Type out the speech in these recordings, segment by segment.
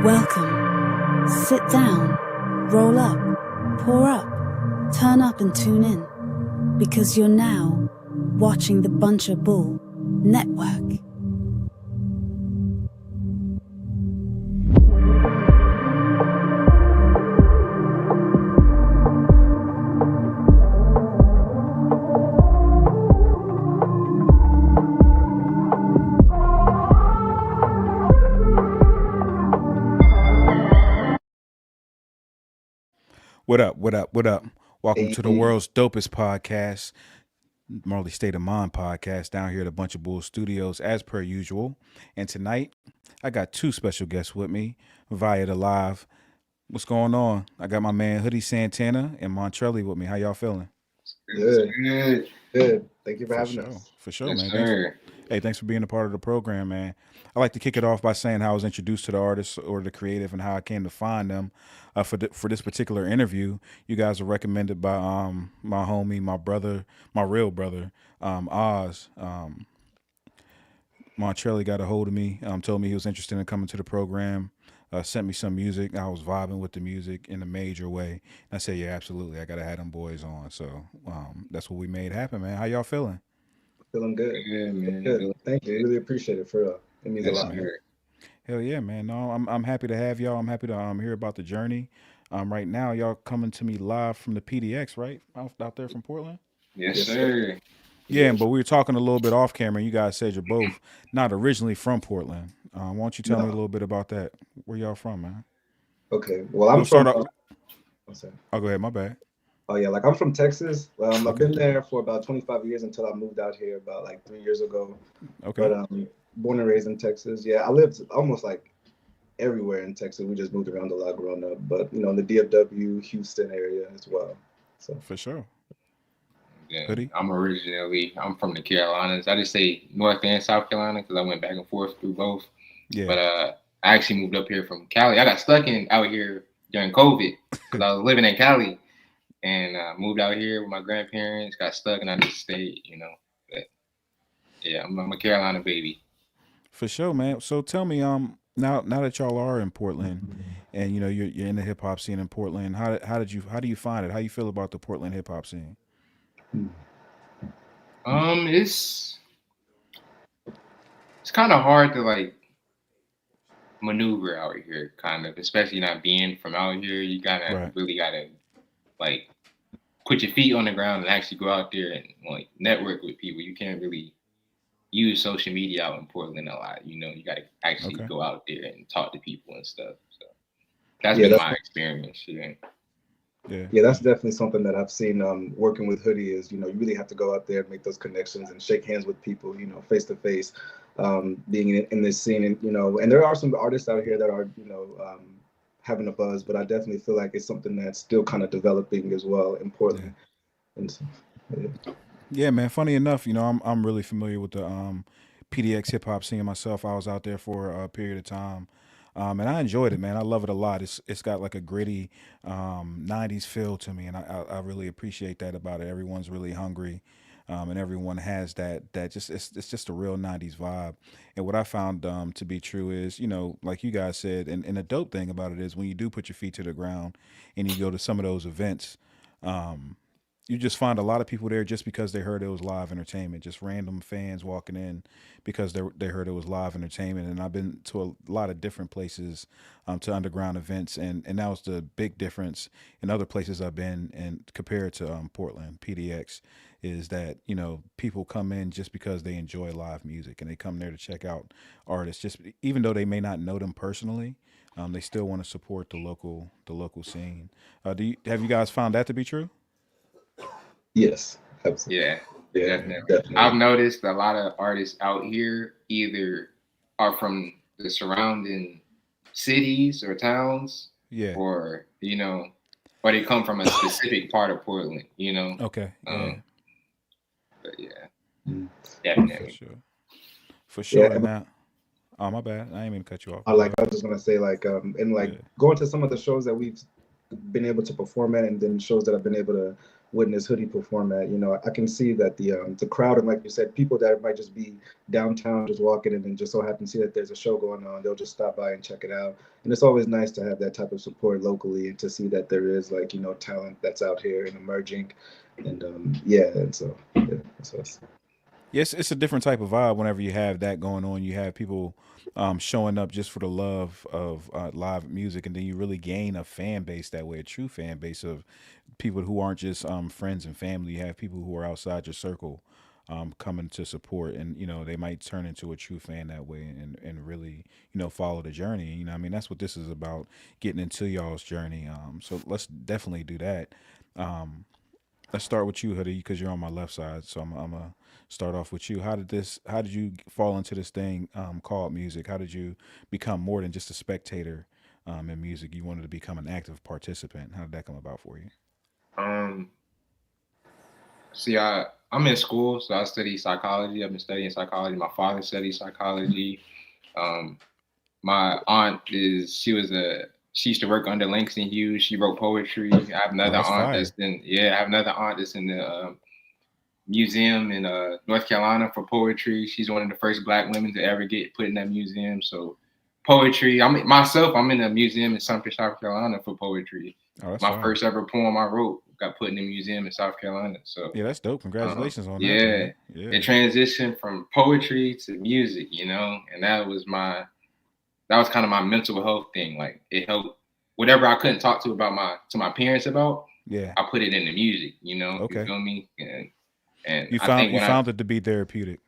Welcome. Sit down, roll up, pour up, turn up and tune in, because you're now watching the Buncher Bull Network. What up? What up? What up? Welcome to the world's dopest podcast, Montrelly State of Mind podcast, down here at a Bunch of Bull Studios, as per usual. And tonight, I got two special guests with me via the live. What's going on? I got my man Hoody Santana and Montrelly with me. How y'all feeling? Good. Thank you for having us. For sure, Yes, man. sir. Thanks for being a part of the program, man. I like to kick it off by saying how I was introduced to the artists or the creative and how I came to find them. For this particular interview, you guys were recommended by my homie, my brother, my real brother, Oz. Montrelly got a hold of me, told me he was interested in coming to the program, sent me some music. I was vibing with the music in a major way. And I said, yeah, absolutely. I got to have them boys on. So that's what we made happen, man. How y'all feeling? Feeling good. Yeah, man. Good. Feeling Thank you. good. Really appreciate it. For real. It means a Yes, lot. sir. Hell yeah, man. No, I'm happy to have y'all. I'm happy to hear about the journey. Right now, y'all coming to me live from the PDX, right? Out there from Portland? Yes, Yes, sir. Yeah, but we were talking a little bit off camera. And you guys said you're both not originally from Portland. Why don't you tell me a No. little bit about that? Where y'all from, man? Okay. Well, We'll I'm start from. off. I'm sorry. Oh, go ahead. My bad. Oh yeah, like I'm from Texas. I've Okay. been there for about 25 years until I moved out here about like 3 years ago. Okay. But born and raised in Texas. Yeah, I lived almost like everywhere in Texas. We just moved around a lot growing up. But in the DFW, Houston area as well. So For sure. Yeah, Hoodie. I'm from the Carolinas. I just say North and South Carolina because I went back and forth through both. Yeah. But I actually moved up here from Cali. I got stuck out here during COVID because I was living in Cali and moved out here with my grandparents. Got stuck and I just stayed. But yeah, I'm a Carolina baby. For sure, man. So tell me, now that y'all are in Portland, and you're in the hip hop scene in Portland, how do you find it? How you feel about the Portland hip hop scene? It's kind of hard to like maneuver out here, kind of, especially not being from out here. You Right. really gotta like put your feet on the ground and actually go out there and like network with people. You can't really use social media out in Portland a lot. You gotta actually Okay. go out there and talk to people and stuff. So that's yeah, been that's my experience. Yeah. Yeah. yeah, that's definitely something that I've seen working with Hoodie is, you really have to go out there and make those connections and shake hands with people, face to face, being in this scene. And there are some artists out here that are, having a buzz, but I definitely feel like it's something that's still kind of developing as well in Yeah. Portland. And so, yeah. Yeah, man. Funny enough, I'm really familiar with the PDX hip hop scene myself. I was out there for a period of time, and I enjoyed it, man. I love it a lot. It's got like a gritty '90s feel to me, and I really appreciate that about it. Everyone's really hungry, and everyone has that just it's just a real '90s vibe. And what I found to be true is, like you guys said, and the dope thing about it is when you do put your feet to the ground and you go to some of those events. Um, you just find a lot of people there just because they heard it was live entertainment, just random fans walking in because they heard it was live entertainment. And I've been to a lot of different places, to underground events, and that was the big difference in other places I've been and compared to Portland PDX is that people come in just because they enjoy live music and they come there to check out artists, just even though they may not know them personally. They still want to support the local scene. Have you guys found that to be true? Yes, absolutely. Yeah, Yeah, definitely. I've definitely. noticed a lot of artists out here either are from the surrounding cities or towns, Yeah. or or they come from a specific part of Portland. Okay. Yeah. Um, but yeah, Mm. For definitely. sure. For Yeah, sure. And now, oh my bad. I didn't mean to cut you off. Go like ahead. I was just gonna say, like, and like Yeah. going to some of the shows that we've been able to perform at, and then shows that I've been able to witness Hoodie perform at. You know, I can see that the crowd, and like you said, people that might just be downtown just walking in and just so happen to see that there's a show going on, they'll just stop by and check it out. And it's always nice to have that type of support locally and to see that there is, like, you know, talent that's out here and emerging. And yeah, and so yeah, that's Yes, it's a different type of vibe whenever you have that going on. You have people showing up just for the love of live music, and then you really gain a fan base that way, a true fan base of people who aren't just friends and family. You have people who are outside your circle coming to support, and they might turn into a true fan that way, and really follow the journey. I mean, that's what this is about, getting into y'all's journey. So let's definitely do that. Um, let's start with you, Hoodie, because you're on my left side. So I'm gonna start off with you. How did you fall into this thing called music? How did you become more than just a spectator in music? You wanted to become an active participant. How did that come about for you? Um, See, I'm in school, so I study psychology. I've been studying psychology. My father studied psychology. Um, my aunt she used to work under Langston Hughes. She wrote poetry. I have Oh, another that's aunt fire. I have another aunt that's in the museum in North Carolina for poetry. She's one of the first Black women to ever get put in that museum. So poetry. I'm in a museum in Sumter, South Carolina for poetry. Oh, that's My fire. first ever poem I wrote got put in the museum in South Carolina. So Yeah, that's dope. Congratulations on that, yeah, man. Yeah. it transitioned from poetry to music, and that was kind of my mental health thing. Like it helped whatever I couldn't talk to my parents about. Yeah. I put it in the music, you Okay. feel me? And You I found think you found it to be therapeutic.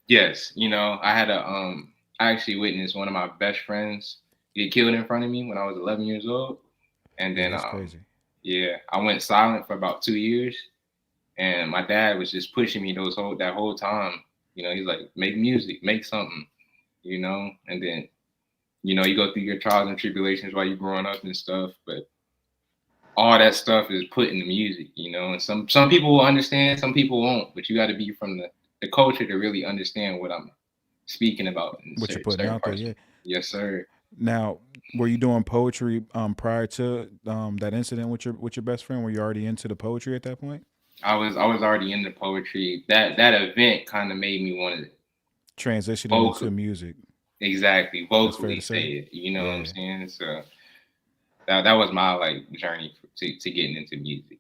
yes, I actually witnessed one of my best friends get killed in front of me when I was 11 years old, and Yeah, then that's crazy. yeah, I went silent for about 2 years, and my dad was just pushing me that whole time. He's like, make music, make something, and then you go through your trials and tribulations while you're growing up and stuff, but all that stuff is put in the music, and some people will understand, some people won't, but you got to be from the culture to really understand what I'm speaking about in What you're putting certain out there, parts. yeah. Yes, sir. Now, were you doing poetry prior to that incident with your best friend? Were you already into the poetry at that point? I was already into poetry. That event kind of made me want to Transitioning into vocal music. exactly That's fair vocally to say say. it. You know what I'm Yeah. saying? So that was my like journey to getting into music.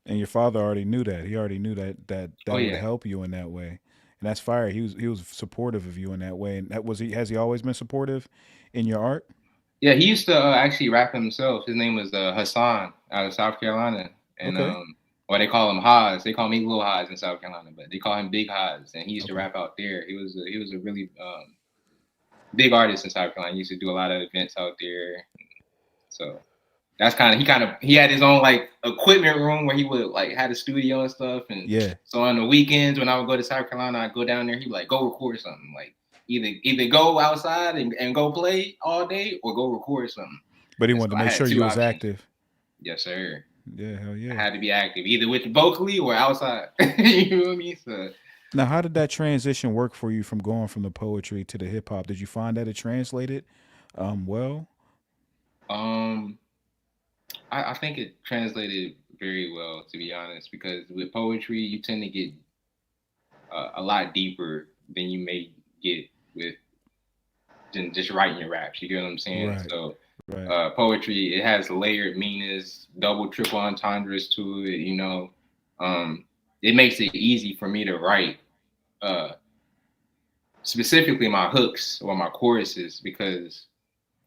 And your father already knew that. He already knew Oh that would yeah. help you in that way. And that's fire. He was supportive of you in that way. And that was he has he always been supportive in your art? Yeah, he used to actually rap himself. His name was Hassan out of South Carolina, and Okay. or they call him Haas. They call me Lil Haas in South Carolina, but they call him Big Haas. And he used to Okay. rap out there. He was a really big artist in South Carolina. He used to do a lot of events out there. So that's he had his own like equipment room where he would like had a studio and stuff. And Yeah. so on the weekends when I would go to South Carolina, I'd go down there. He'd be like, go record something. Like either go outside and go play all day or go record something. But he And so wanted to I make had sure you two was options. active. Yes, sir. Yeah, hell I yeah. had to be active, either with vocally or outside. You know what I mean? So Now, how did that transition work for you from going from the poetry to the hip hop? Did you find that it translated well? um I think it translated very well, to be honest, because with poetry you tend to get a lot deeper than you may get with just writing your raps. You get what I'm saying? Right. So Right. poetry, it has layered meanings, double, triple entendres to it. Um, it makes it easy for me to write, uh, specifically my hooks or my choruses, because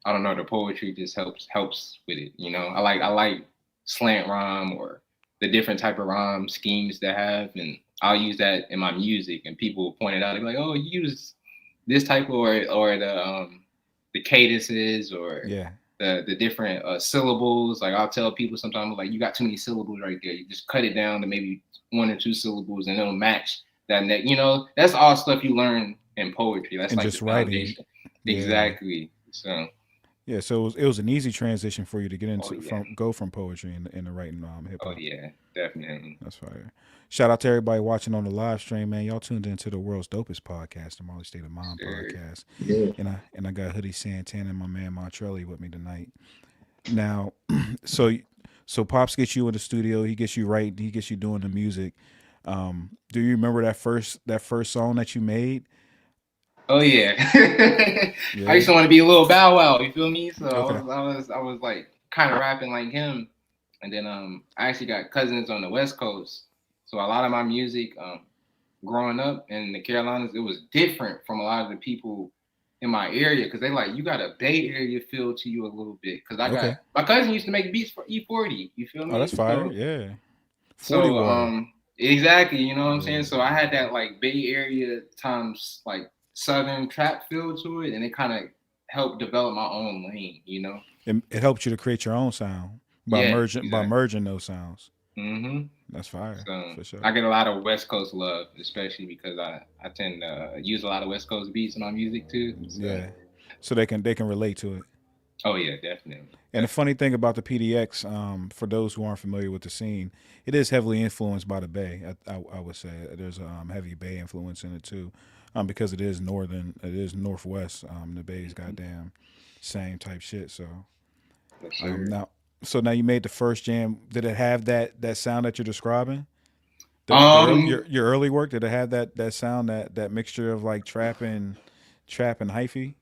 I don't know, the poetry just helps with it. I like slant rhyme or the different type of rhyme schemes that have, and I'll use that in my music, and people will point it out. They're like, "Oh, you use this type of, or the cadences or Yeah. the different syllables." Like I'll tell people sometimes, like, you got too many syllables right there. You just cut it down to maybe one or two syllables, and it'll match that. That's all stuff you learn in poetry. That's And like the just writing. foundation. Yeah. Exactly. So. Yeah, so it was an easy transition for you to get Oh into yeah. from go from poetry into writing hip Oh hop. yeah. Definitely. That's fire. Shout out to everybody watching on the live stream, man. Y'all tuned into the world's dopest podcast, the Marley State of Mind Sure. podcast. yeah. And I got Hoodie Santana and my man Montrelly with me tonight. Now, so So Pops gets you in the studio. He gets you right. He gets you doing the music. Do you remember that first song that you made? Oh yeah. I Yeah. used to want to be a little Bow Wow. You feel me? So Okay. I was like kind of rapping like him, and then I actually got cousins on the West Coast, so a lot of my music growing up in the Carolinas, it was different from a lot of the people in my area because they like you got a Bay Area feel to you a little bit. Because I got Okay. my cousin used to make beats for E40. You feel Oh, that's me? fire. So Yeah. 40 so water. exactly, you know what I'm saying? Yeah. So I had that like Bay Area times like southern trap feel to it, and it kind of helped develop my own lane, you know? It helps you to create your own sound by Yeah, exactly. merging those sounds. hmm That's fire So for sure. I get a lot of West Coast love, especially because I tend to use a lot of West Coast beats in my music too. So Yeah. So they can relate to it. oh yeah, definitely, And the funny thing about the PDX, for those who aren't familiar with the scene, it is heavily influenced by the Bay. I would say there's a heavy Bay influence in it too, because it is northern, it is northwest. The Bay's goddamn same type shit. So yes sir. now, now you made the first jam. Did it have that sound that you're describing? Um, Your early work, did it have that sound, that mixture of like trap and hyphy?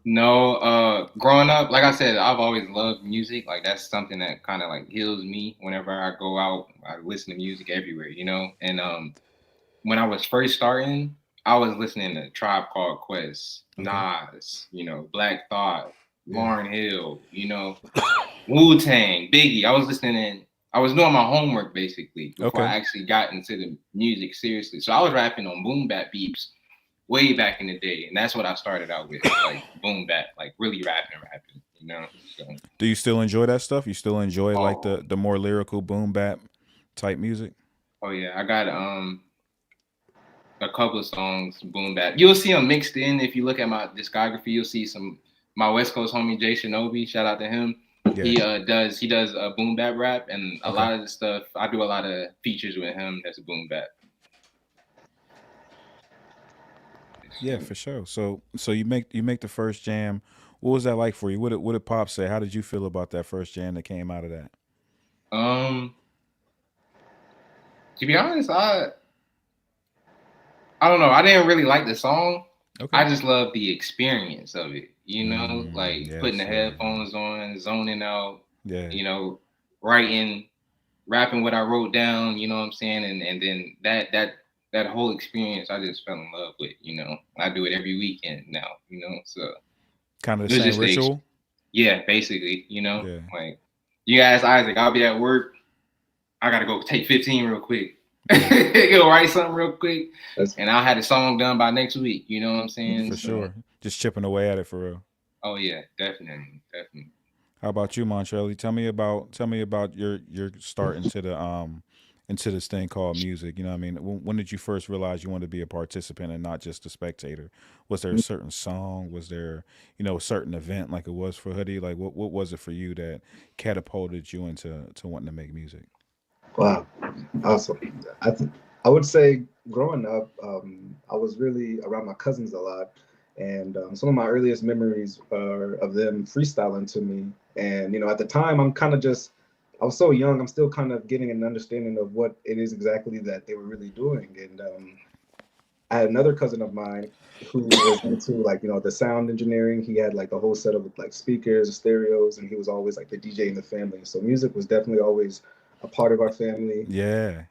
no, growing up, like I said, I've always loved music. Like that's something that kind of like heals me whenever I go out. I listen to music everywhere, you know. And when I was first starting, I was listening to Tribe Called Quest, Okay. Nas, you know, Black Thought, Yeah. Lauryn Hill, you know, Wu Tang, Biggie. I was listening. I was doing my homework basically before Okay. I actually got into the music seriously. So I was rapping on boom bap beats way back in the day, and that's what I started out with, like boom bap, like really rapping, you know. So, Do you still enjoy that stuff? You still enjoy like oh, the more lyrical boom bap type music? oh yeah, I got a couple of songs boom bap. You'll see them mixed in if you look at my discography. You'll see some my West Coast homie Jay Shinobi. Shout out to him. Yeah. He does a boom bap rap, and a Okay. lot of the stuff I do a lot of features with him. That's boom bap. Yeah, for sure. So you make the first jam. What was that like for you? What did Pop say? How did you feel about that first jam that came out of that? Um, to be honest, I don't know. I didn't really like the song. Okay. I just love the experience of it. You know, like putting the Yes. Yeah. headphones on, zoning out. Yeah. You know, writing, rapping what I wrote down. You know what I'm saying? And then that whole experience, I just fell in love with. You know, I do it every weekend now. You know, so Kind of the it was same just ritual. yeah, basically. You know, Yeah. like you ask Isaac, I'll be at work. I gotta go take 15 real quick. Yeah. Go write something real quick, That's and I'll have the song done by next week. You know what I'm saying? For So, sure. Just chipping away at it for real. oh yeah, definitely, definitely. How about you, Montrelli? Tell me about your start into this thing called music. You know what I mean? When did you first realize you wanted to be a participant and not just a spectator? Was there a certain song? Was there, a certain event like it was for Hoodie? Like what was it for you that catapulted you into wanting to make music? wow, awesome. I would say growing up, I was really around my cousins a lot, and some of my earliest memories are of them freestyling to me. And at the time, I was so young. I'm still kind of getting an understanding of what it is exactly that they were really doing. And I had another cousin of mine who was into like the sound engineering. He had like the whole setup with like speakers, stereos, and he was always like the DJ in the family. So music was definitely always a part of our family. Yeah.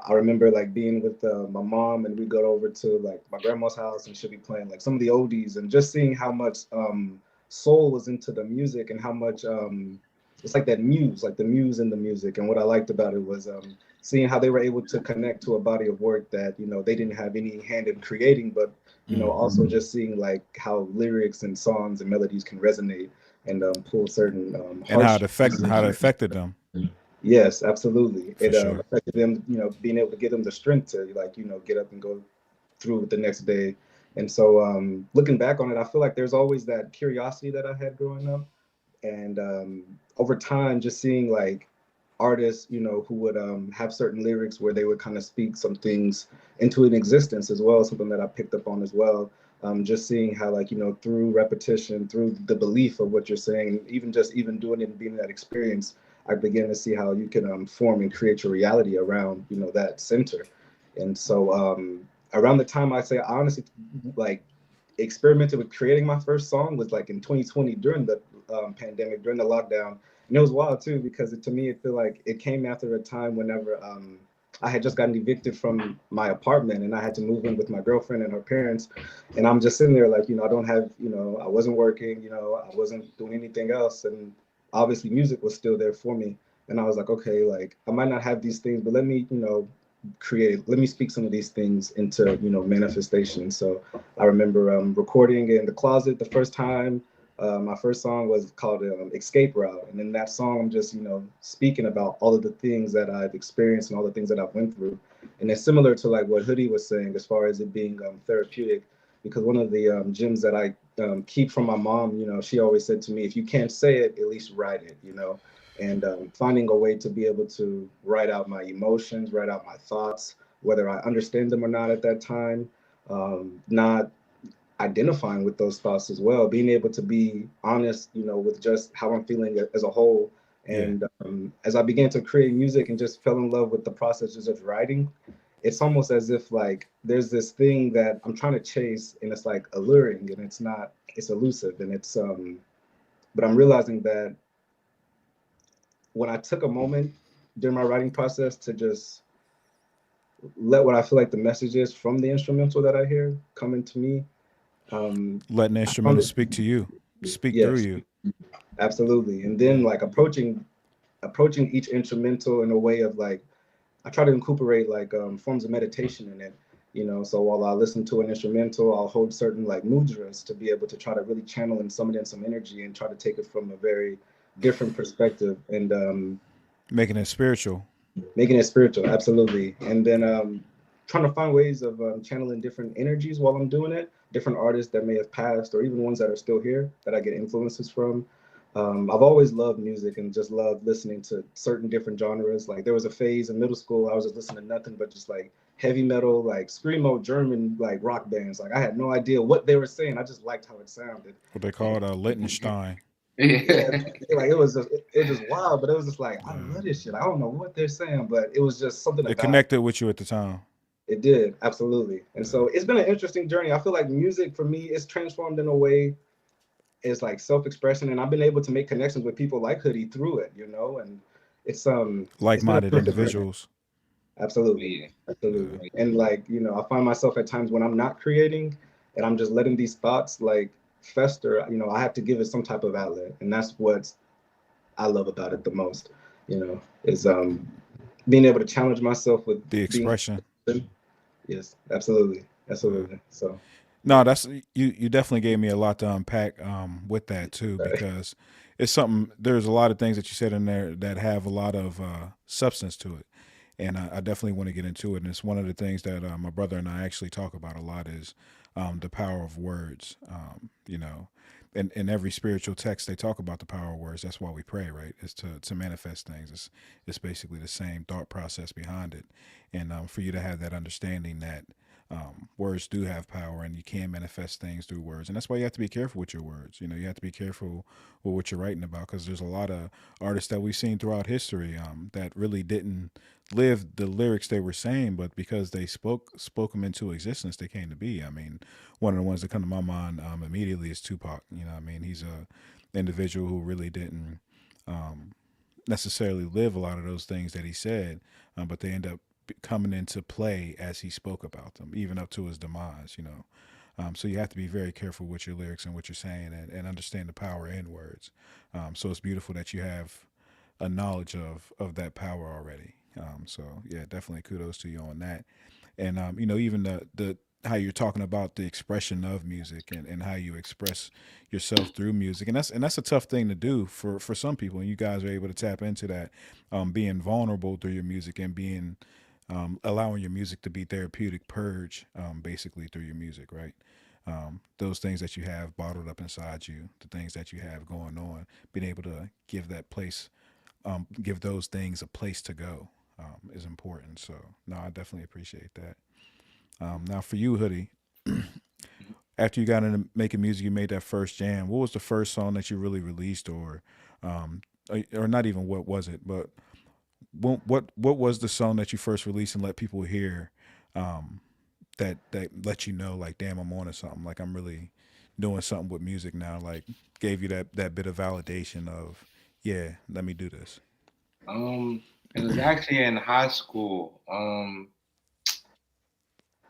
I remember like being with my mom, and we go over to like my grandma's house, and she'll be playing like some of the oldies, and just seeing how much soul was into the music, and how much it's like that muse, like the muse in the music. And what I liked about it was seeing how they were able to connect to a body of work that they didn't have any hand in creating, but also just seeing like how lyrics and songs and melodies can resonate and pull certain And heartstrings. how it affected them Yes, absolutely. for It sure. affected them, being able to give them the strength to like, get up and go through with the next day. And so looking back on it, I feel like there's always that curiosity that I had growing up. And over time, just seeing like artists, who would have certain lyrics where they would kind of speak some things into an existence as well, something that I picked up on as well. Just seeing how like, through repetition, through the belief of what you're saying, even doing it and being in that experience, I began to see how you can form and create your reality around, that center. And so around the time I say, I honestly like experimented with creating my first song was like in 2020 during the pandemic, during the lockdown. And it was wild too, because to me, it feel like it came after a time whenever I had just gotten evicted from my apartment and I had to move in with my girlfriend and her parents. And I'm just sitting there like, I don't have, I wasn't working, I wasn't doing anything else. And obviously music was still there for me. And I was like, okay, like I might not have these things, but let me, let me speak some of these things into, manifestation. So I remember recording in the closet the first time. My first song was called Escape Route. And in that song, I'm just, speaking about all of the things that I've experienced and all the things that I've went through. And it's similar to like what Hoodie was saying as far as it being therapeutic, because one of the gems that I keep from my mom, she always said to me, if you can't say it, at least write it, and finding a way to be able to write out my emotions, write out my thoughts, whether I understand them or not at that time, not identifying with those thoughts as well, being able to be honest, with just how I'm feeling as a whole. Yeah. And as I began to create music and just fell in love with the processes of writing, it's almost as if like there's this thing that I'm trying to chase and it's like alluring and it's not, it's elusive and it's but I'm realizing that when I took a moment during my writing process to just let what I feel like the message is from the instrumental that I hear coming to me, Letting the I found instrumental it. speak to you, speak through Yes, you. absolutely. And then Yeah. like approaching each instrumental in a way of like I try to incorporate like forms of meditation in it. So while I listen to an instrumental, I'll hold certain like mudras to be able to try to really channel and summon in some energy and try to take it from a very different perspective. And Making it spiritual. making it spiritual, absolutely. And then trying to find ways of channeling different energies while I'm doing it, different artists that may have passed or even ones that are still here that I get influences from. I've always loved music and just loved listening to certain different genres. Like there was a phase in middle school I was just listening to nothing but just like heavy metal, like screamo German like rock bands. Like I had no idea what they were saying. I just liked how it sounded. What they And called Liechtenstein. yeah, Yeah. like it was just wild, but it was just like I Yeah. love this shit. I don't know what they're saying, but it was just something It about it. connected with you at the time. It did, absolutely. And Yeah. so it's been an interesting journey. I feel like music for me is transformed in a way it's like self-expression, and I've been able to make connections with people like Hoodie through it, and it's been a Like-minded perfect journey. individuals. Absolutely, Yeah. Yeah. absolutely. And like I find myself at times when I'm not creating, and I'm just letting these thoughts like fester. I have to give it some type of outlet, and that's what I love about it the most. Is being able to challenge myself with The being. expression. Yes, absolutely, Yeah. absolutely. So No, that's you. You definitely gave me a lot to unpack with that too, sorry. because it's something. There's a lot of things that you said in there that have a lot of substance to it, and I definitely want to get into it. And it's one of the things that my brother and I actually talk about a lot is the power of words. In every spiritual text they talk about the power of words. That's why we pray, right? It's to manifest things. It's basically the same thought process behind it, and for you to have that understanding that words do have power and you can manifest things through words, and that's why you have to be careful with your words. You have to be careful with what you're writing about, because there's a lot of artists that we've seen throughout history that really didn't live the lyrics they were saying, but because they spoke them into existence, they came to be. I mean, one of the ones that come to my mind immediately is Tupac. I mean, he's a individual who really didn't um, necessarily live a lot of those things that he said, but they end up coming into play as he spoke about them, even up to his demise. So you have to be very careful with your lyrics and what you're saying, and understand the power in words. So it's beautiful that you have a knowledge of that power already. So yeah, definitely kudos to you on that. And even the how you're talking about the expression of music, and how you express yourself through music, and that's a tough thing to do for some people, and you guys are able to tap into that, being vulnerable through your music, and being allowing your music to be therapeutic purge, basically through your music, right? Those things that you have bottled up inside you, the things that you have going on, being able to give those things a place to go, is important. So no, I definitely appreciate that. Now for you, Hoodie, after you got into making music, you made that first jam. What was the first song that you really released, or or not even what was it, but what was the song that you first released and let people hear, um, that let you know like, damn, I'm on to something. Like I'm really doing something with music now. Like gave you that bit of validation of, yeah, let me do this. Um, it was actually in high school.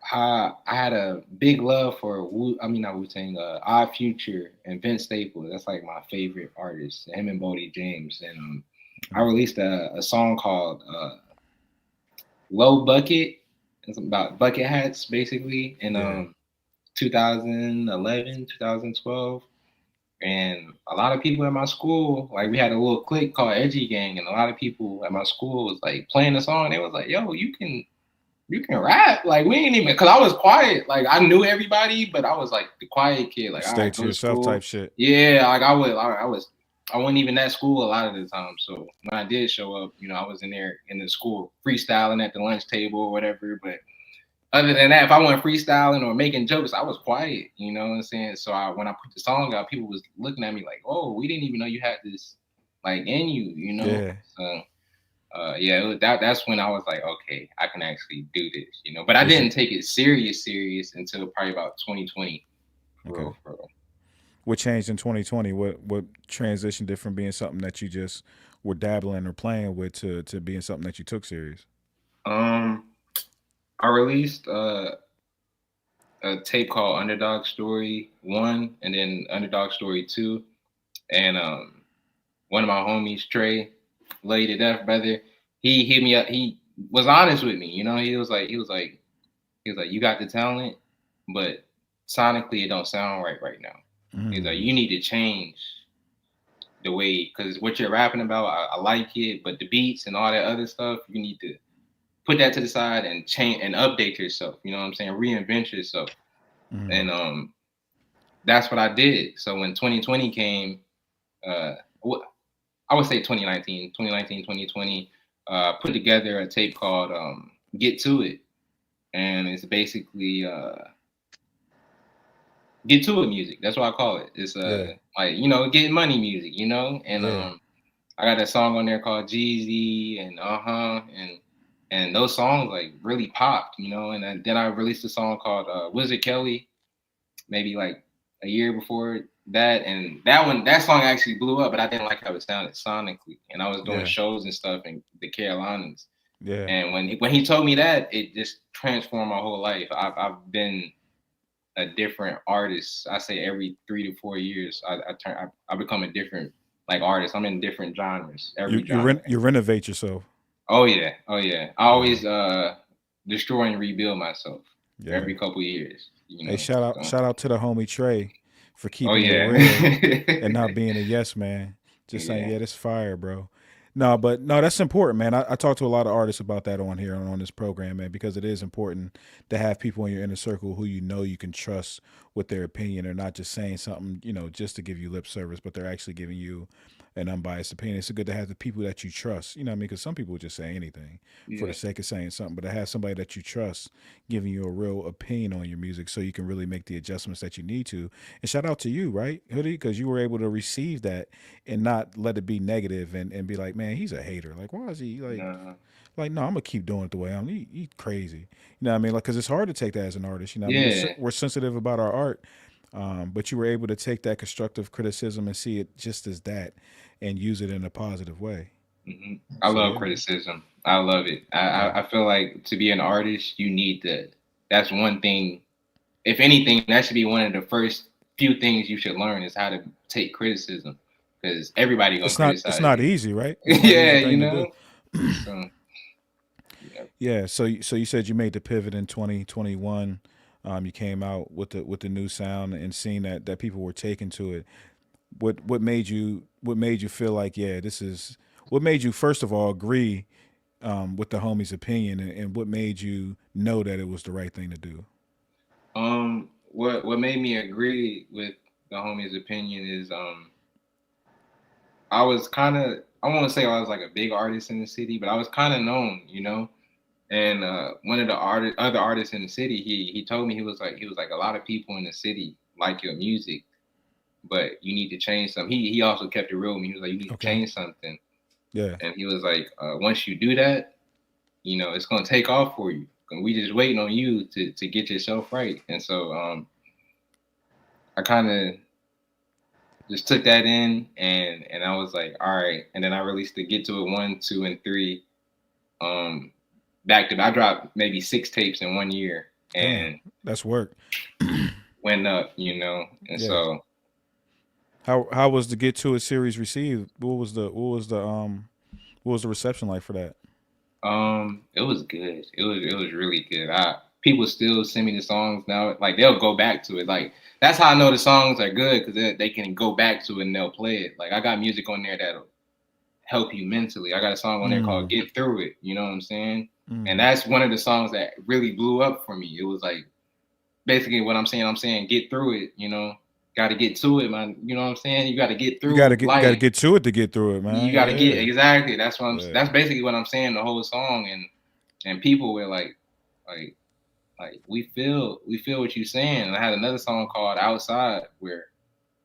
I had a big love for I mean, not Wu Tang, Odd Future and Vince Staples. That's like my favorite artists. Him and Bodie James, and I Mm. released a song called "Low Bucket." It's about bucket hats, basically, in Yeah. 2011, 2012. And a lot of people at my school, like we had a little clique called Edgy Gang, and a lot of people at my school was like playing the song. They was like, "Yo, you can rap." Like we ain't even, cause I was quiet. Like I knew everybody, but I was like the quiet kid. Like Stay I to go to yourself type school. shit. Yeah, like I wasn't even at school a lot of the time. So when I did show up, I was in there in the school freestyling at the lunch table or whatever. But other than that, if I wasn't freestyling or making jokes, I was quiet. You know what I'm saying? So when I put the song out, people was looking at me like, "Oh, we didn't even know you had this like in you," you know. Yeah. So yeah, that's when I was like, okay, I can actually do this. But I Was you didn't take it serious until probably about 2020, for okay? real, for real. What changed in 2020? What transitioned it from being something that you just were dabbling or playing with to being something that you took serious? Um, I released a tape called Underdog Story 1 and then Underdog Story 2. And one of my homies, Trey, love you to death, brother, he hit me up. He was honest with me. He was like, you got the talent, but sonically it don't sound right now. He's like, Mm. you need to change the way, because what you're rapping about, I like it, but the beats and all that other stuff, you need to put that to the side and change and update yourself. You know what I'm saying? Reinvent yourself. And Mm. that's what I did. So when 2020 came, uh, I would say 2019, 2020, put together a tape called Get To It. And it's basically get to it music. That's what I call it. It's Yeah. like getting money music. And Yeah. I got a song on there called Jeezy and and those songs like really popped. And then I released a song called Wizard Kelly maybe like a year before that, and that song actually blew up, but I didn't like how it sounded sonically. And I was doing Yeah. shows and stuff in the Carolinas, Yeah. and when he told me that, it just transformed my whole life. I've been a different artist. I say every 3 to 4 years, I become a different like artist. I'm in different genres, You every you genre. rent you renovate yourself. Oh yeah, oh yeah. I Yeah. always destroy and rebuild myself Yeah. every couple years. You Hey, know. shout out So, shout out to the homie Trey for oh keeping it yeah. real and not being a yes man. Just saying, Yeah. yeah, this fire, bro. No, but no, that's important, man. I talk to a lot of artists about that on here and on this program, man, because it is important to have people in your inner circle who you know you can trust with their opinion. They're not just saying something, just to give you lip service, but they're actually giving you an unbiased opinion. It's good to have the people that you trust. You know what I mean? Because some people would just say anything for the Yeah. sake of saying something, but to have somebody that you trust giving you a real opinion on your music so you can really make the adjustments that you need to. And shout out to you, right, Hoodie? Because you were able to receive that and not let it be negative and be like, man, he's a hater. Like, why is he No. like, no, I'm gonna keep doing it the way I'm. He crazy. You know what I mean? Like, because it's hard to take that as an artist. You know what I mean? Yeah. We're sensitive about our art, but you were able to take that constructive criticism and see it just as that and use it in a positive way. I So love yeah, man. criticism. I love it. I, Yeah. I I feel like to be an artist, you need to. That's one thing. If anything, that should be one of the first few things you should learn is how to take criticism, because everybody gonna It's criticize not you. easy, right? It's not an Yeah, easy you thing to do. know. So yeah. Yeah, so you said you made the pivot in 2021. You came out with the new sound and seeing that people were taking to it. What made you feel like, yeah, this is what made you first of all agree with the homie's opinion, and what made you know that it was the right thing to do? What made me agree with the homie's opinion is I was kind of, I want to say I was like a big artist in the city, but I was kind of known. And one of the other artists in the city, he told me he was like a lot of people in the city like your music, but you need to change something. He also kept it real with me. He was like, you need to change something. Yeah. And he was like, once you do that, you know, it's gonna take off for you. And we just waiting on you to get yourself right. And so I kind of just took that in, and I was like, all right. And then I released the Get to It 1, 2, and 3. Back to I dropped maybe 6 tapes in 1 year, and damn, that's work. went up, you know. And so how was the Get to It series received? What was the reception like for that? it was good. It was really good. People still send me the songs now. Like they'll go back to it. Like that's how I know the songs are good, because they can go back to it and they'll play it. Like I got music on there that'll help you mentally. I got a song on there called Get Through It. You know what I'm saying? And that's one of the songs that really blew up for me. It was like basically what I'm saying get through it, you know. Got to get to it, man. You know what I'm saying? You got to get through. You got to get to it to get through it, man. You got to get exactly. That's what that's basically what I'm saying. The whole song, and people were like we feel what you're saying. And I had another song called Outside where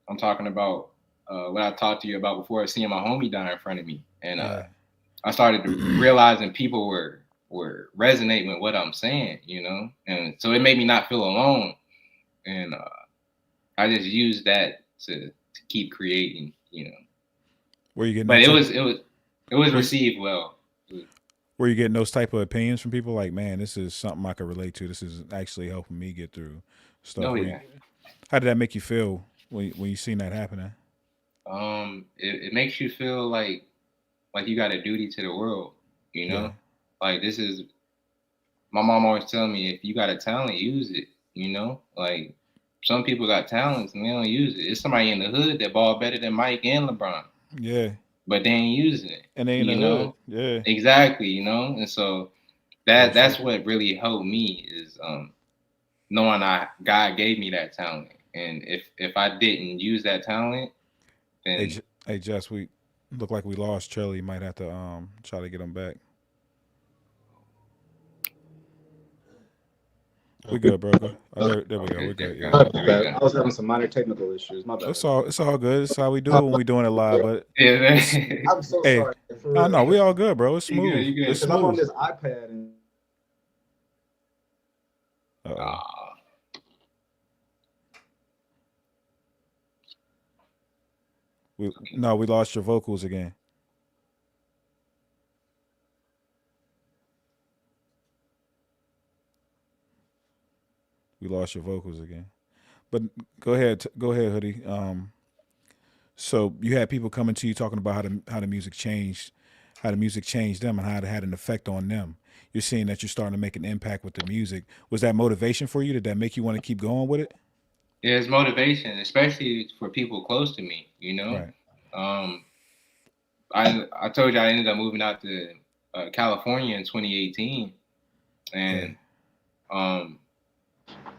I'm talking about what I talked to you about before, seeing my homie die in front of me, and I started realizing people were resonating with what I'm saying, you know, and so it made me not feel alone, and I just used that to keep creating, you know. Were you getting? But it was received well. Were you getting those type of opinions from people like, man, this is something I could relate to. This is actually helping me get through stuff. Oh yeah. How did that make you feel when you seen that happening? It makes you feel like you got a duty to the world, you know. Yeah. Like this is my mom always tell me, if you got a talent, use it, you know. Like some people got talents and they don't use it. It's somebody in the hood that ball better than Mike and LeBron. Yeah. But they ain't using it. And they ain't you the know? Hood. Yeah. Exactly, you know? And so that's what really helped me is knowing God gave me that talent. And if I didn't use that talent, then hey Jess, we look like we lost Charlie. You might have to try to get him back. We good, bro. Oh, there we go. We're good. Yeah. I was having some minor technical issues. My bad. It's all good. It's how we do it when we doing it live. But I'm so sorry. No, we all good, bro. It's smooth. You good. It's smooth. I'm on this iPad and. We lost your vocals again. We lost your vocals again. But go ahead, Hoodie. So you had people coming to you talking about how the music changed them, and how it had an effect on them. You're seeing that you're starting to make an impact with the music. Was that motivation for you? Did that make you want to keep going with it? Yeah, it's motivation, especially for people close to me, you know. Right. I told you I ended up moving out to California in 2018, and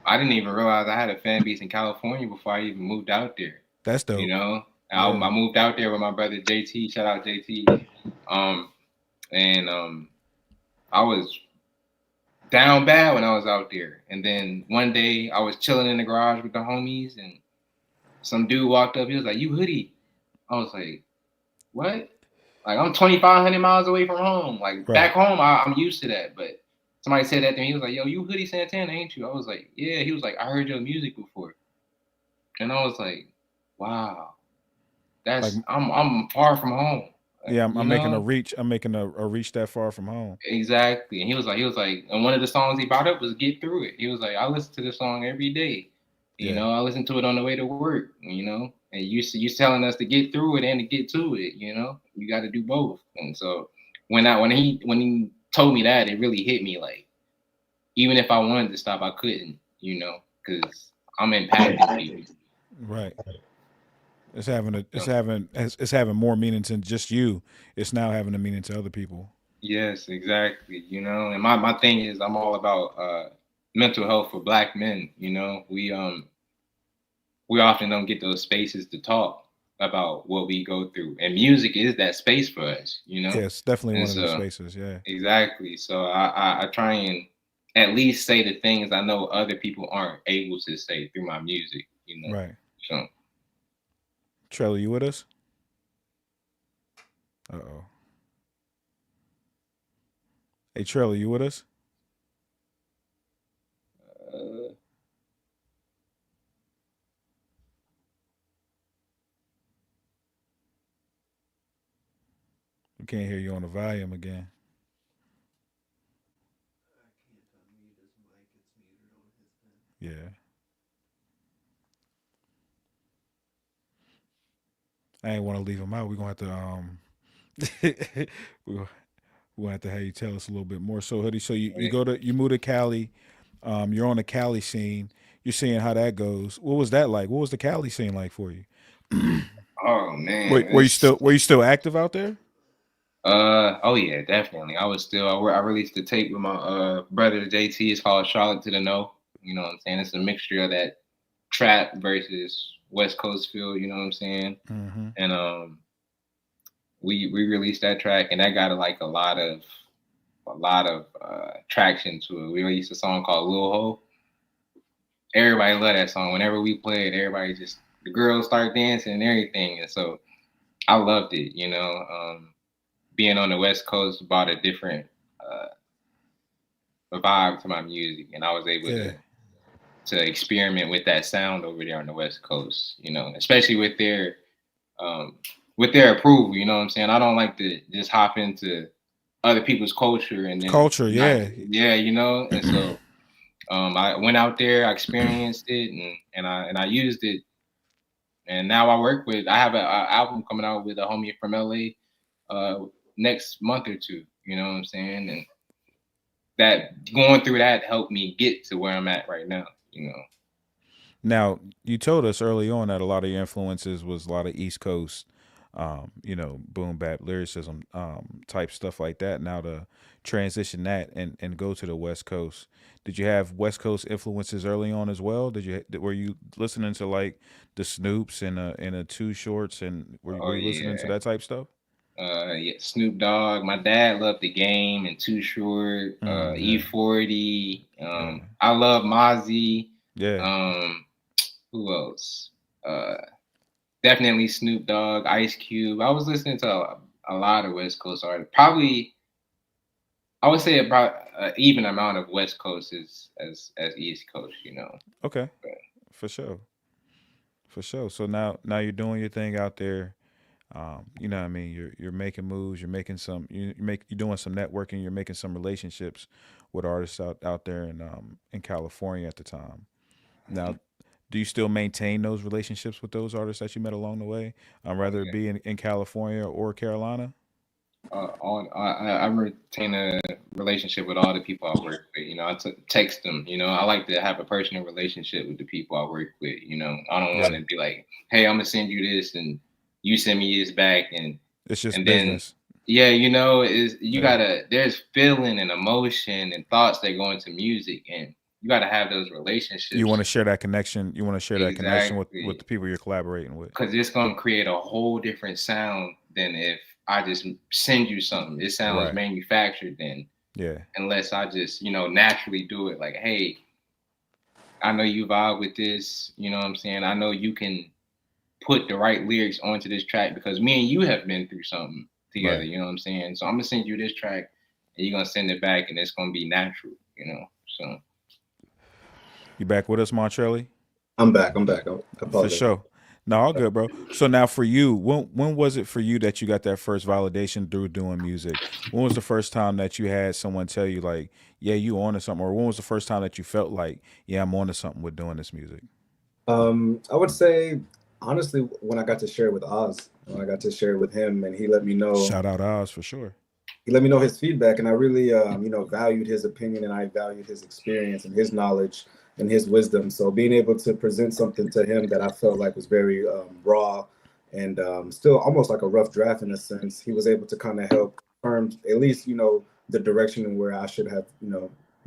I didn't even realize I had a fan base in California before I even moved out there. That's dope. You know, I moved out there with my brother JT. Shout out JT. I was down bad when I was out there. And then one day I was chilling in the garage with the homies, and some dude walked up. He was like, "You Hoodie?" I was like, "What?" Like, I'm 2,500 miles away from home. Like, back home, I'm used to that. But somebody said that to me. He was like, "Yo, you Hoodie Santana, ain't you?" I was like, "Yeah." He was like, "I heard your music before." And I was like, "Wow, that's like, I'm far from home." Yeah, I'm making a reach. I'm making a reach that far from home. Exactly. And he was like, and one of the songs he brought up was "Get Through It." He was like, "I listen to this song every day. You know, I listen to it on the way to work. You know, and you telling us to get through it and to get to it. You know, you got to do both." And so when he told me that, it really hit me. Like, even if I wanted to stop, I couldn't. You know, because I'm impacting people. Right. It's having more meaning than just you. It's now having a meaning to other people. Yes, exactly. You know, and my thing is I'm all about mental health for Black men. You know, we often don't get those spaces to talk about what we go through, and music is that space for us. You know, yes, definitely one of those spaces. Yeah, exactly. So I try and at least say the things I know other people aren't able to say through my music. You know, right. So Trelly, you with us? Uh-oh. Hey, Trelly, you with us? Uh, We can't hear you on the volume again. Yeah. I ain't want to leave him out. We're going to have to we're gonna have to have you tell us a little bit more. So, Hoodie, so you move to Cali. You're on the Cali scene. You're seeing how that goes. What was that like? What was the Cali scene like for you? oh man, Were you still active out there? oh yeah, definitely. I was still. I released the tape with my brother JT. It's called Charlotte to the No. You know what I'm saying? It's a mixture of that trap versus West Coast feel. You know what I'm saying? Mm-hmm. And we released that track, and that got like a lot of traction to it. We released a song called Lil Ho. Everybody loved that song. Whenever we played, everybody just the girls start dancing and everything. And so I loved it. Being on the West Coast brought a different uh, vibe to my music, and I was able Yeah. to experiment with that sound over there on the West Coast. Especially um, with their approval. You know what I'm saying? I don't like to just hop into other people's culture and then Culture, not, yeah. yeah, and so I went out there, I experienced it, and I used it, and now I have an album coming out with a homie from LA next month or two. You know what I'm saying? And that going through that helped me get to where I'm at right now. You know. Now, you told us early on that a lot of your influences was a lot of East Coast, boom bap lyricism, type stuff like that. Now to transition that and go to the West Coast, did you have West Coast influences early on as well? Were you listening to like the Snoops and the Two Shorts, and Oh were you listening to yeah. that type stuff? Yeah, Snoop Dogg. My dad loved the game and Too Short, Yeah, E40. yeah, I love Mozzie. yeah. Um, who else? Uh, Definitely Snoop Dogg, Ice Cube. I was listening to a lot of West Coast artists. Probably, I would say about an even amount of West Coast as East Coast. Okay, But, for sure, for sure. So now you're doing your thing out there. You know what I mean? You're making moves. You're making some. You're doing some networking. You're making some relationships with artists out there in California at the time. Now, do you still maintain those relationships with those artists that you met along the way? oh Whether it yeah. be in California or Carolina? I retain a relationship with all the people I work with. Text them. I like to have a personal relationship with the people I work with. I don't want Yeah, to be like, hey, I'm gonna send you this and you send me this back, it's just and then business. yeah, is you Yeah, gotta there's feeling and emotion and thoughts that go into music, and you gotta have those you want relationships to share that connection. You want to share that connection with the exactly, people you're collaborating with. because it's gonna create a whole different sound than if I just send you something. It sounds Right. manufactured then, Yeah. unless I just naturally do it. Like, hey, I know you vibe with this. You know what I'm saying? I know you can put the right lyrics onto this track because me and you have been through something together. Right. You know what I'm saying? So I'm gonna send you this track, and you're gonna send it back, and it's gonna be natural. So You back with us, Montrelli? I'm back. I'm back. I For apologize. sure. No, all good, bro. So now for you, when was it for you that you got that first validation through doing music? When was the first time that you had someone tell you like, yeah, you on to something? Or when was the first time that you felt like, yeah, I'm on to something with doing this music? I would say honestly when I got to share it with Oz, when I got to share it with him, and Shout out Oz for sure. he let me know his feedback, and I really valued his opinion, and I valued his experience and his knowledge and his wisdom. So being able to present something to him that I felt like was very raw and still almost like a rough draft in a sense, he was able to kind of help confirm at least the direction and where I should have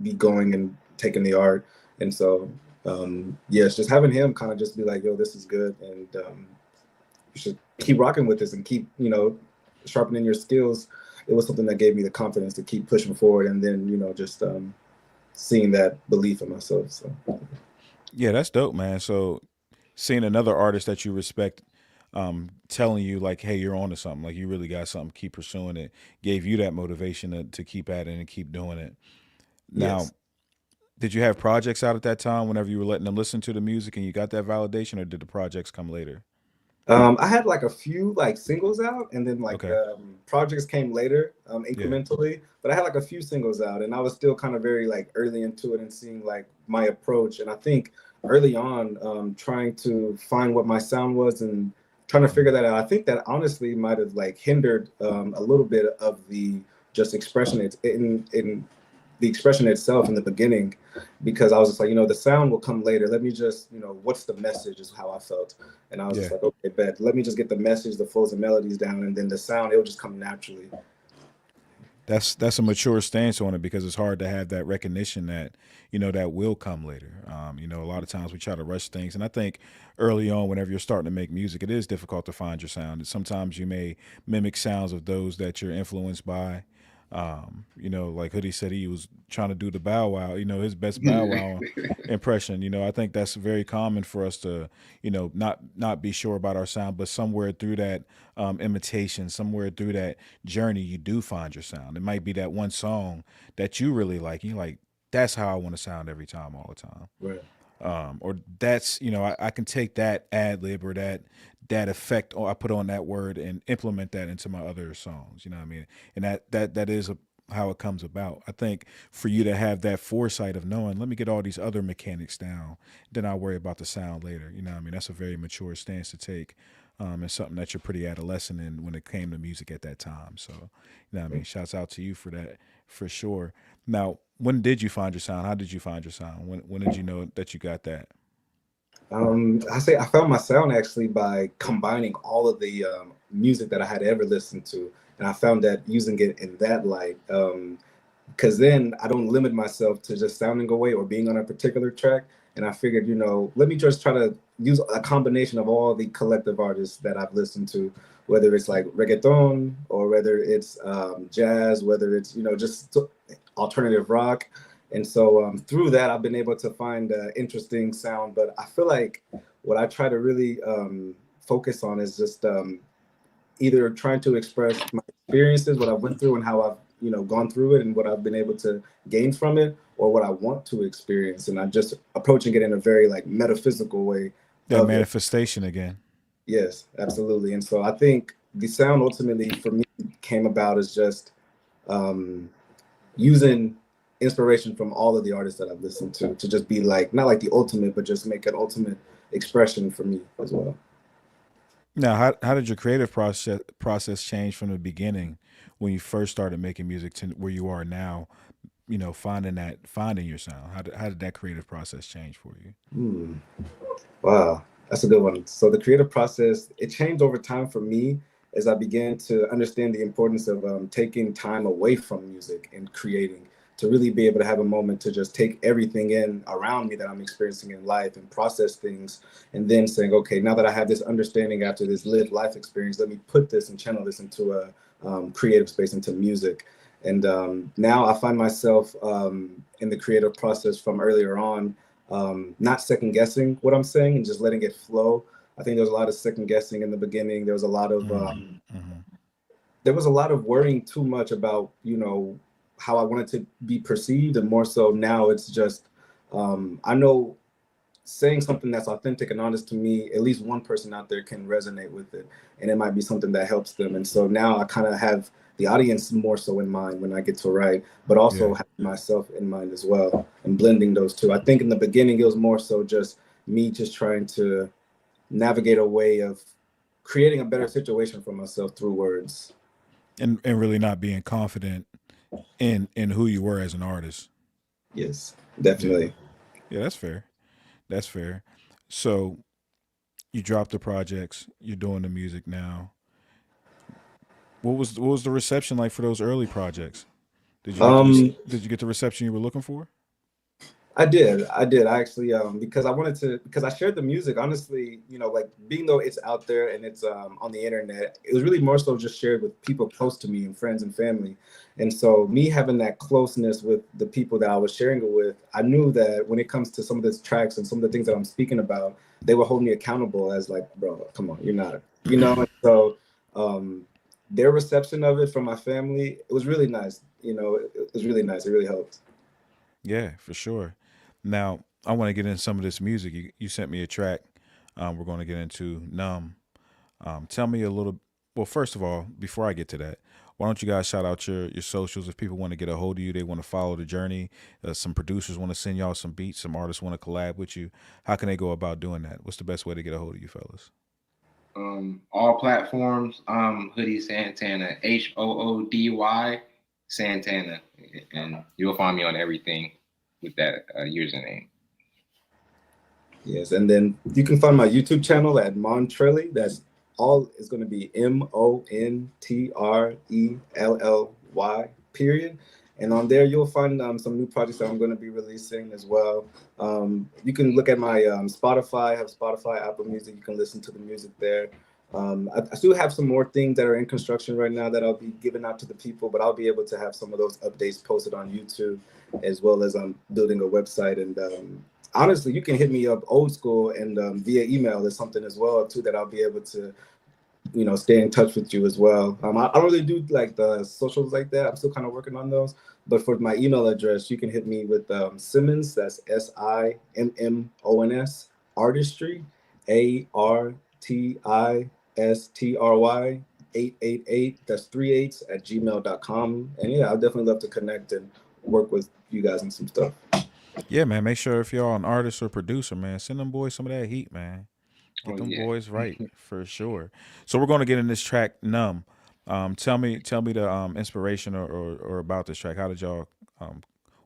be going and taking the art. And so yes, just having him kind of just be like, yo, this is good, and you should keep rocking with this and keep sharpening your skills. It was something that gave me the confidence to keep pushing forward, and then just seeing that belief in myself. So Yeah, that's dope, man. So seeing another artist that you respect telling you like, hey, you're on to something. Like you really got something. Keep pursuing it. Gave you that motivation to keep at it and keep doing it. Now, Yes. did you have projects out at that time whenever you were letting them listen to the music and you got that validation, or did the projects come later? I had like a few like singles out, and then like Okay. projects came later, Yeah. incrementally. But I had like a few singles out, and I was still kind of very like early into it and seeing like my approach. And I think early on, trying to find what my sound was and trying to figure that out. I think that honestly might have like hindered a little bit of the just expression it's in the expression itself in the beginning, because I was just like, the sound will come later. Let me just, what's the message is how I felt. And I was just Yeah. like, okay, bet. Let me just get the message, the flows and melodies down, and then the sound, it'll just come naturally. That's a mature stance on it, because it's hard to have that recognition that that will come later. A lot of times we try to rush things, and I think early on, whenever you're starting to make music, it is difficult to find your sound. And sometimes you may mimic sounds of those that you're influenced by. Like Hoodie said, he was trying to do the Bow Wow, his best Bow Wow impression. I think that's very common for us to, not be sure about our sound, but somewhere through that imitation, somewhere through that journey, you do find your sound. It might be that one song that you really like. And you're like, that's how I want to sound every time, all the time. Right. Or that's I can take that ad lib or that effect I put on that word and implement that into my other songs. You know what I mean? And that is how it comes about. I think for you to have that foresight of knowing, let me get all these other mechanics down, then I'll worry about the sound later. You know what I mean? That's a very mature stance to take. And something that you're pretty adolescent in when it came to music at that time. So, you know what I mean? Shouts out to you for that, for sure. Now, when did you find your sound? How did you find your sound? When did you know that you got that? I say I found my sound actually by combining all of the music that I had ever listened to, and I found that using it in that light, because then I don't limit myself to just sounding away or being on a particular track. And I figured, let me just try to use a combination of all the collective artists that I've listened to, whether it's like reggaeton or whether it's jazz, whether it's just alternative rock. And so through that, I've been able to find an interesting sound. But I feel like what I try to really focus on is just either trying to express my experiences, what I went through, and how I've gone through it, and what I've been able to gain from it, or what I want to experience. And I'm just approaching it in a very like metaphysical way That of it. manifestation again. Yes, absolutely. And so I think the sound ultimately for me came about as just um, using inspiration from all of the artists that I've listened to just be like not like the ultimate, but just make an ultimate expression for me as well. Now, how did your creative process change from the beginning when you first started making music to where you are now? Finding your sound. How did that creative process change for you? Hmm. Wow, that's a good one. So the creative process, it changed over time for me as I began to understand the importance of taking time away from music and creating, to really be able to have a moment to just take everything in around me that I'm experiencing in life and process things, and then saying, okay, now that I have this understanding after this lived life experience, let me put this and channel this into a creative space, into music. And now I find myself in the creative process from earlier on, not second guessing what I'm saying and just letting it flow. I think there was a lot of second guessing in the beginning. Mm-hmm. There was a lot of worrying too much about how I wanted to be perceived, and more so now it's just I know saying something that's authentic and honest to me, at least one person out there can resonate with it, and it might be something that helps them. And so now I kind of have the audience more so in mind when I get to write, but Yeah. also have myself in mind as well, and blending those two. I think in the beginning it was more so just me just trying to navigate a way of creating a better situation for myself through words. And really not being confident in who you were as an artist. Yes, Yeah. definitely. Yeah, that's fair. That's fair. So you dropped the projects. You're doing the music now. What was the reception like for those early projects? Did you get the Um, did you get the reception you were looking for? I did. I did. I actually because I wanted to, because I shared the music, honestly, like being though it's out there and it's on the internet, it was really more so just shared with people close to me and friends and family. And so me having that closeness with the people that I was sharing it with, I knew that when it comes to some of these tracks and some of the things that I'm speaking about, they would hold me accountable as like, bro, come on, you're not. you know. And so their reception of it from my family, it was really nice. You know, it was really nice. It really helped. Yeah, for sure. Now, I want to get into some of this music. You sent me a track. We're going to get into Numb. Tell me a little. Well, first of all, before I get to that, why don't you guys shout out your socials if people want to get a hold of you, they want to follow the journey. Some producers want to send y'all some beats, some artists want to collab with you. How can they go about doing that? What's the best way to get a hold of you, fellas? All platforms. Hoody Santana, HOODY Santana, and you'll find me on everything with that username. Yes, and then you can find my YouTube channel at Montrelly. That's all. It's going to be MONTRELLY period. And on there, you'll find some new projects that I'm going to be releasing as well. You can look at my Spotify. I have Spotify, Apple Music. You can listen to the music there. I still have some more things that are in construction right now that I'll be giving out to the people, but I'll be able to have some of those updates posted on YouTube, as well as I'm building a website. And honestly, you can hit me up old school and via email or something as well too, that I'll be able to, you know, stay in touch with you as well. I don't really do like the socials like that. I'm still kind of working on those. But for my email address, you can hit me with Simmons. That's SIMMONS artistry, ARTISTRY 888. That's 38 at gmail.com. And yeah, I'd definitely love to connect and work with you guys on some stuff. Yeah, man. Make sure if y'all an artist or producer, man, send them boys some of that heat, man. Get them boys right for sure. So we're going to get in this track, Numb. Tell me the inspiration or about this track. How did y'all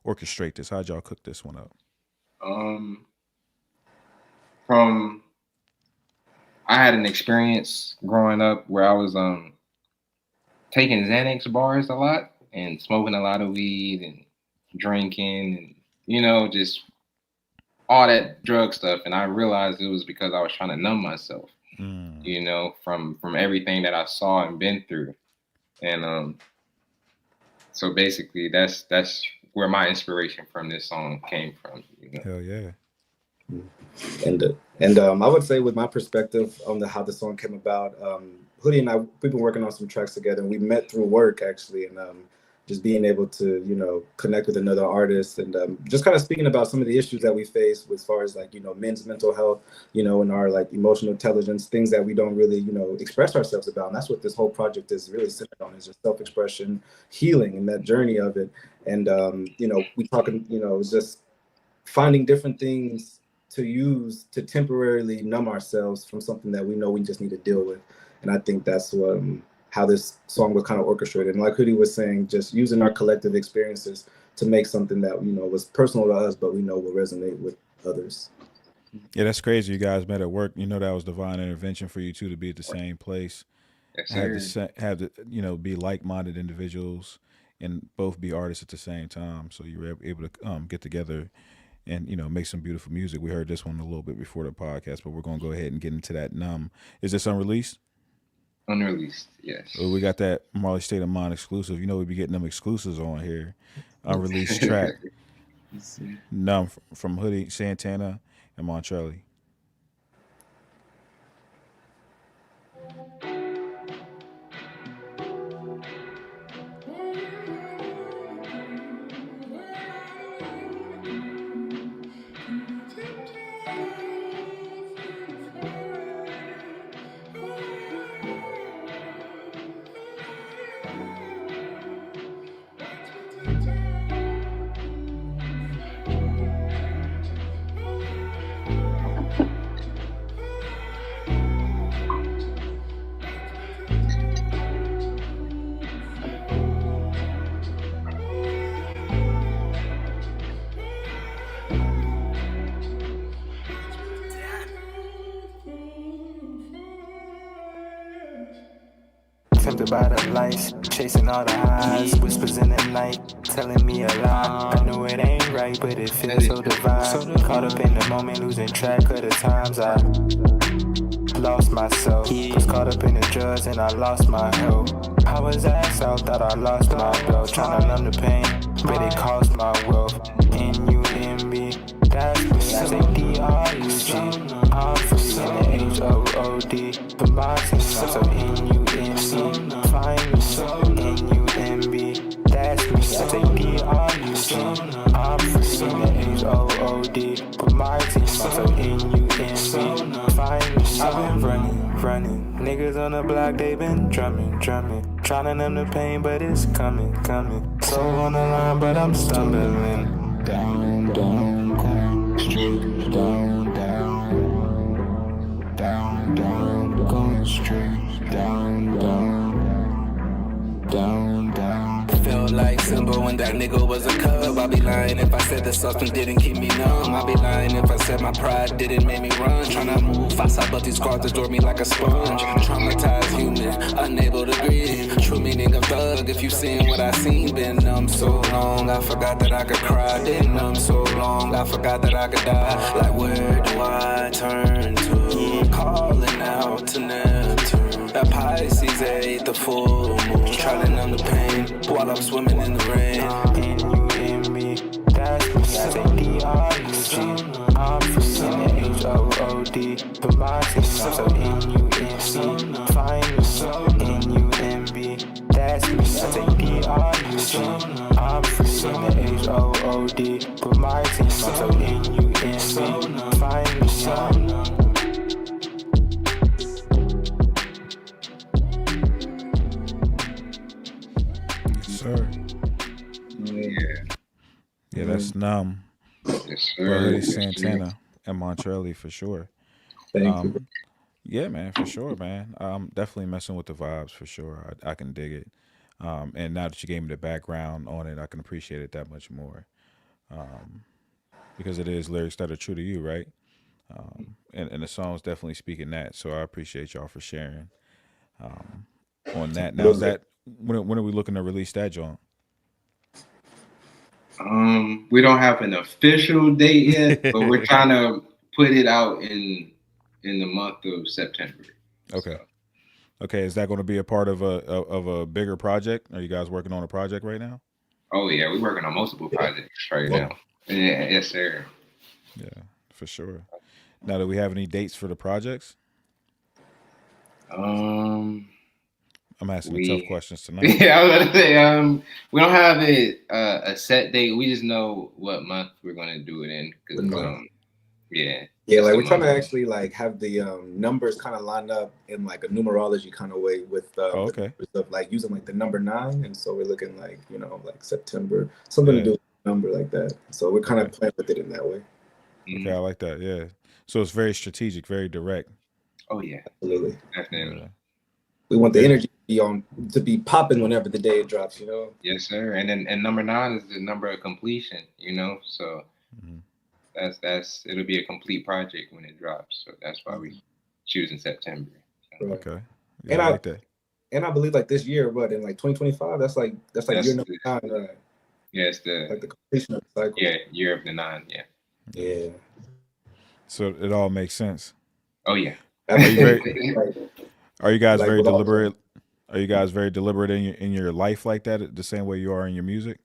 orchestrate this? How did y'all cook this one up? I had an experience growing up where I was taking Xanax bars a lot and smoking a lot of weed and drinking and, you know, just all that drug stuff. And I realized it was because I was trying to numb myself, you know, from everything that I saw and been through. And so basically that's where my inspiration from this song came from. You know? Hell yeah. And I would say, with my perspective on how the song came about, Hoody and I, we've been working on some tracks together, and we met through work actually, and just being able to, you know, connect with another artist and just kind of speaking about some of the issues that we face as far as, like, you know, men's mental health, you know, and our like emotional intelligence, things that we don't really, you know, express ourselves about. And that's what this whole project is really centered on, is just self-expression, healing, and that journey of it. And you know, we talking, you know, it's just finding different things to use to temporarily numb ourselves from something that we know we just need to deal with. And I think that's what how this song was kind of orchestrated. And like Hoody was saying, just using our collective experiences to make something that, you know, was personal to us, but we know will resonate with others. Yeah, that's crazy. You guys met at work. You know, that was divine intervention for you two to be at the same place. Yes, Have to, you know, be like-minded individuals and both be artists at the same time. So you were able to get together and, you know, make some beautiful music. We heard this one a little bit before the podcast, but we're going to go ahead and get into that. Numb. Is this unreleased? Unreleased, yes. Well, we got that Marley State of Mind exclusive. You know, we be getting them exclusives on here. Unreleased track. Numb from Hoody Santana and Montrelly. Tempted by the lights, chasing all the highs, whispers in the night, telling me a lie. I know it ain't right, but it feels so divine. Caught up in the moment, losing track of the times I lost myself. Was caught up in the drugs and I lost my health. I was ass out, thought I lost my belt. Tryna numb the pain, but it cost my wealth. And you in me, that's me. I say D-R-U-G. I'm free in the H-O-O. H-O-O-D. But my team, so N-U-M-B. Find me, N-U-M-B. That's me, I take D-R-U-G. I'm free in the H-O-O-D. But my team, so N-U-M-B. Find me, I've been running. Niggas on the block, they been drumming. Trying to numb the pain, but it's coming. So on the line, but I'm stumbling. Down, straight down, going straight down. Felt like Simba when that nigga was a cub. I'd be lying if I said the substance didn't keep me numb. I'd be lying if I said my pride didn't make me run. Tryna move fast, but these scars destroy me like a sponge. Traumatized human, unable to breathe. True meaning of thug, if you seen what I seen. Been numb so long, I forgot that I could cry. Been numb so long, I forgot that I could die. Like where do I turn to? Calling out to Neptune. That Pisces ate the full moon. Trying to numb the pain while I'm swimming in the rain. N-U-M-B, that's me, I say D-R-U-G. I'm free in the H-O-O-D. But my team, so N-U-M-B. Find me, N-U-M-B, that's me, I say D-R-U-G. I'm free in the H-O-O-D. But my team, so N-U-M-B. Find me, Sir. Yeah, that's Numb. Yes, By sir. Hoody Santana and Montrelly for sure. Thank you. Yeah, man, for sure, man. I'm definitely messing with the vibes for sure. I can dig it. And now that you gave me the background on it, I can appreciate it that much more. Because it is lyrics that are true to you, right? And the song's definitely speaking that. So I appreciate y'all for sharing on that. Now, is that when are we looking to release that, John? We don't have an official date yet, but we're trying to put it out in the month of September. Okay. Okay, is that going to be a part of a bigger project? Are you guys working on a project right now? Oh yeah, we're working on multiple projects right now. Yeah, yes, sir. Yeah, for sure. Now, do we have any dates for the projects? I'm asking the tough questions tonight. Yeah, I was gonna say, we don't have a set date. We just know what month we're gonna do it in. Cause, yeah, like we're trying to actually like have the numbers kind of lined up in like a numerology kind of way with okay. Of like using like the number 9, and so we're looking like like September, something to do with a number like that. So we're kind of playing with it in that way. Okay, I like that. Yeah, so it's very strategic, very direct. Oh yeah, absolutely, definitely. Yeah. We want the energy to be popping whenever the day it drops, Yes, sir. And then number 9 is the number of completion, So that's it'll be a complete project when it drops. So that's why we choose in September. So. Right. Okay. Yeah, and I like that. And I believe like this year, but in like 2025, that's like year number 9, right? Yeah, it's the completion of the cycle. Yeah, year of the 9. Yeah. Yeah. So it all makes sense. Oh yeah. Are you guys very deliberate? Are you guys very deliberate in your life like that, the same way you are in your music?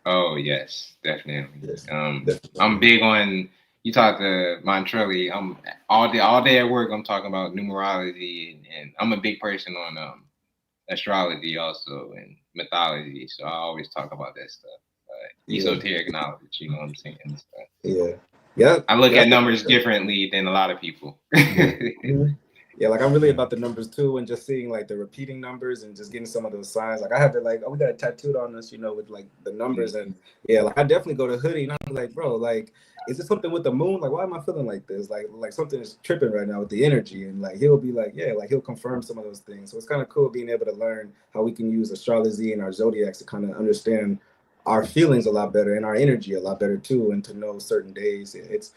Oh yes, definitely. Yes, definitely. I'm big on. You talk to Montrelly. I'm all day at work. I'm talking about numerology, and I'm a big person on astrology also and mythology. So I always talk about that stuff, esoteric knowledge. You know what I'm saying? And stuff. Yeah. I look at numbers differently than a lot of people. Yeah, like I'm really about the numbers too, and just seeing like the repeating numbers and just getting some of those signs. Like I have it like, we got it tattooed on us, with like the numbers, and like I definitely go to Hoodie and I'm like, bro, like, is it something with the moon? Like, why am I feeling like this? Like something is tripping right now with the energy, and like he'll be like, like he'll confirm some of those things. So it's kind of cool being able to learn how we can use astrology and our zodiacs to kind of understand our feelings a lot better and our energy a lot better too, and to know certain days. It's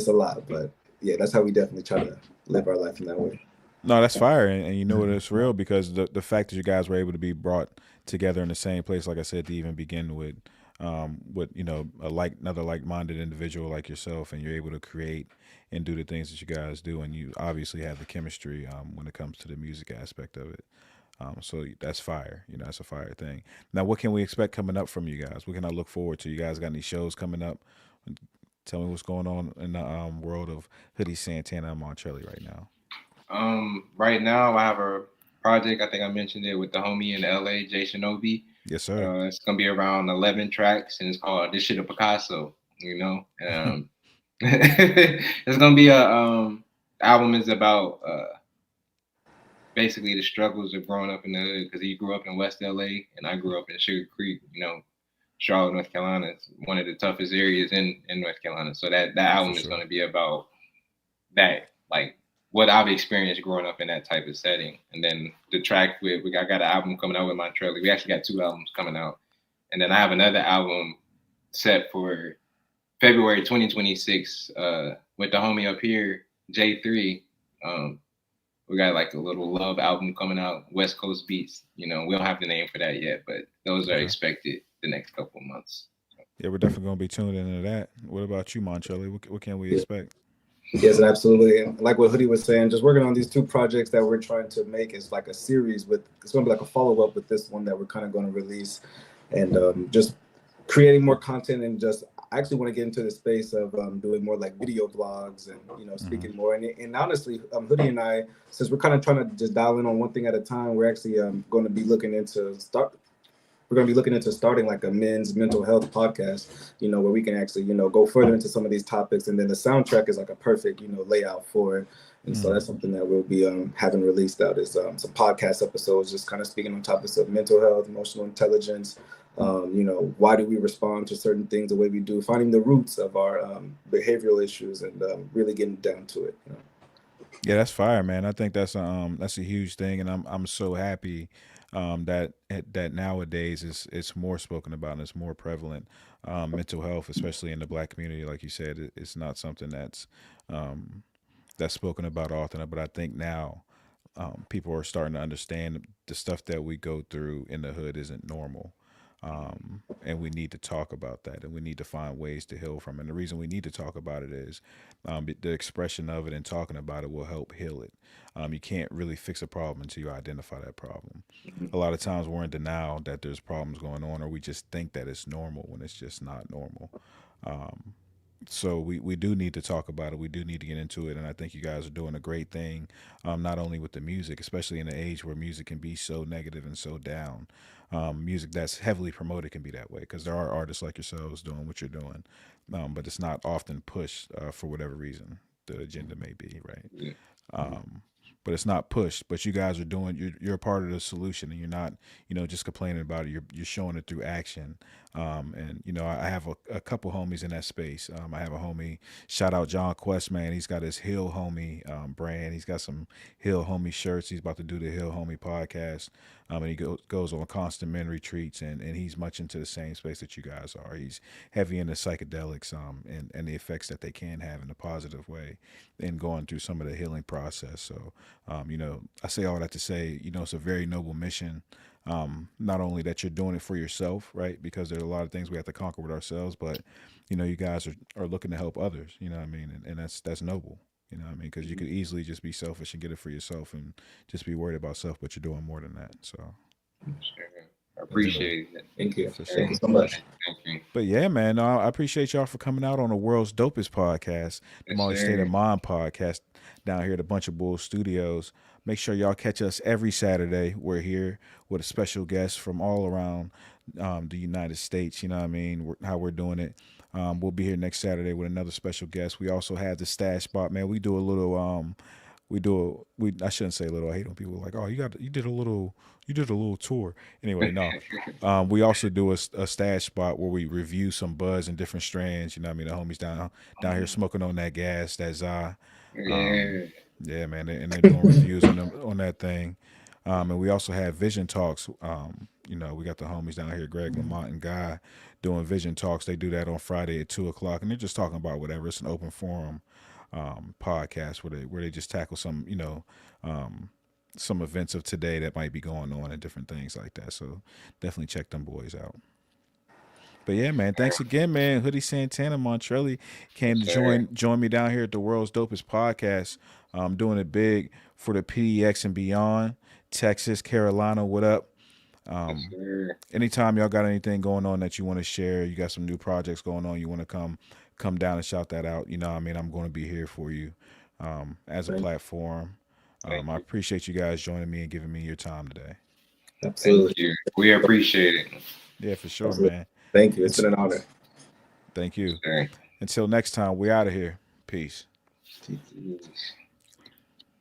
a lot, but yeah, that's how we definitely try to live our life in that way. No, that's fire, and you know what, it's real because the fact that you guys were able to be brought together in the same place, like I said, to even begin with another like-minded individual like yourself, and you're able to create and do the things that you guys do, and you obviously have the chemistry when it comes to the music aspect of it. So that's fire. That's a fire thing. Now, what can we expect coming up from you guys? What can I look forward to? You guys got any shows coming up? Tell me what's going on in the world of Hoody Santana and Montrelly right now. Right now I have a project. I think I mentioned it with the homie in LA, Jay Shinobi. Yes, sir. It's gonna be around 11 tracks, and it's called "This Shit a Picasso." You know, it's gonna be a album is about basically the struggles of growing up in the hood because he grew up in West LA and I grew up in Sugar Creek. You know, Charlotte, North Carolina is one of the toughest areas in North Carolina. So that For album is sure. gonna be about that, like what I've experienced growing up in that type of setting. And then the track I got an album coming out with Montrelly. We actually got two albums coming out, and then I have another album set for February 2026 with the homie up here, J3. Um, we got like a little love album coming out, West Coast Beats. You know, we don't have the name for that yet, but those are Okay. expected the next couple of months. Yeah, we're definitely gonna be tuned into that. What about you, Montrelli? What can we Yeah. expect? Yes, absolutely. And like what Hoodie was saying, just working on these two projects that we're trying to make is like a series with, it's going to be like a follow up with this one that we're kind of going to release, and just creating more content, and just I actually want to get into the space of doing more like video vlogs, and Hmm. speaking more. And honestly, Hoodie and I, since we're kind of trying to just dial in on one thing at a time, we're actually going to be looking into start we're going to be looking into starting like a men's mental health podcast, where we can actually, go further into some of these topics. And then the soundtrack is like a perfect, layout for it. And so Mm. that's something that we'll be having released out is some podcast episodes, just kind of speaking on topics of mental health, emotional intelligence. Why do we respond to certain things the way we do? Finding the roots of our behavioral issues, and really getting down to it. Yeah, that's fire, man. I think that's a huge thing, and I'm so happy that nowadays it's more spoken about and it's more prevalent. Mental health, especially in the Black community, like you said, it's not something um, that's spoken about often. But I think now people are starting to understand the stuff that we go through in the hood isn't normal. And we need to talk about that, and we need to find ways to heal from it. And the reason we need to talk about it is the expression of it and talking about it will help heal it. You can't really fix a problem until you identify that problem. A lot of times we're in denial that there's problems going on, or we just think that it's normal when it's just not normal. Um, so we do need to talk about it. We do need to get into it, and I think you guys are doing a great thing. Not only with the music, especially in the age where music can be so negative and so down. Music that's heavily promoted can be that way because there are artists like yourselves doing what you're doing, but it's not often pushed for whatever reason the agenda may be. Right. Yeah. Um, but it's not pushed. But you guys are doing. You're a part of the solution, and you're not, just complaining about it. You're showing it through action. And I have a couple homies in that space. I have a homie. Shout out John Quest, man. He's got his Hill Homie brand. He's got some Hill Homie shirts. He's about to do the Hill Homie podcast. And he goes on constant men retreats, and he's much into the same space that you guys are. He's heavy into psychedelics, and the effects that they can have in a positive way, and going through some of the healing process. So, I say all that to say, it's a very noble mission. Not only that you're doing it for yourself, right? Because there's a lot of things we have to conquer with ourselves, but you guys are looking to help others. You know what I mean? And that's noble. You know what I mean? Because you could easily just be selfish and get it for yourself and just be worried about self, but you're doing more than that. So Sure. I that's dope. appreciate it. Thank you. For Thank you sure. so much. Thank you. But yeah, man, I appreciate y'all for coming out on the world's dopest podcast, the Yes, Molly State of sir. Mind podcast, down here at the Bunch of Bulls Studios. Make sure y'all catch us every Saturday. We're here with a special guest from all around the United States. You know what I mean? How we're doing it. We'll be here next Saturday with another special guest. We also have the stash spot, man. We do a little we I shouldn't say little. I hate when people are like, oh, you did a little tour. Anyway, no. We also do a stash spot where we review some buds and different strands. You know what I mean? The homies down here smoking on that gas, that za. Um, Yeah. yeah, man, and they're doing reviews on that thing. And we also have vision talks. We got the homies down here, Greg Lamont and Guy, doing vision talks. They do that on Friday at 2 o'clock, and they're just talking about whatever. It's an open forum podcast where they just tackle um, some events of today that might be going on and different things like that. So definitely check them boys out. But yeah, man, thanks again, man. Hoodie Santana, Montrelli Yes, came to sir. join me down here at the world's dopest podcast. Doing it big for the PDX and beyond. Texas, Carolina, what up? Yes, Um, sir. Anytime y'all got anything going on that you want to share, you got some new projects going on, you want to come down and shout that out. You know, what I mean, I'm going to be here for you as a Thank platform. I appreciate you guys joining me and giving me your time today. Absolutely. Thank you. We appreciate it. Yeah, for sure, Absolutely. man. Thank you. It's It's, been an honor. thank you. Sure. Until next time, we out of here. Peace. Peace. Jeez.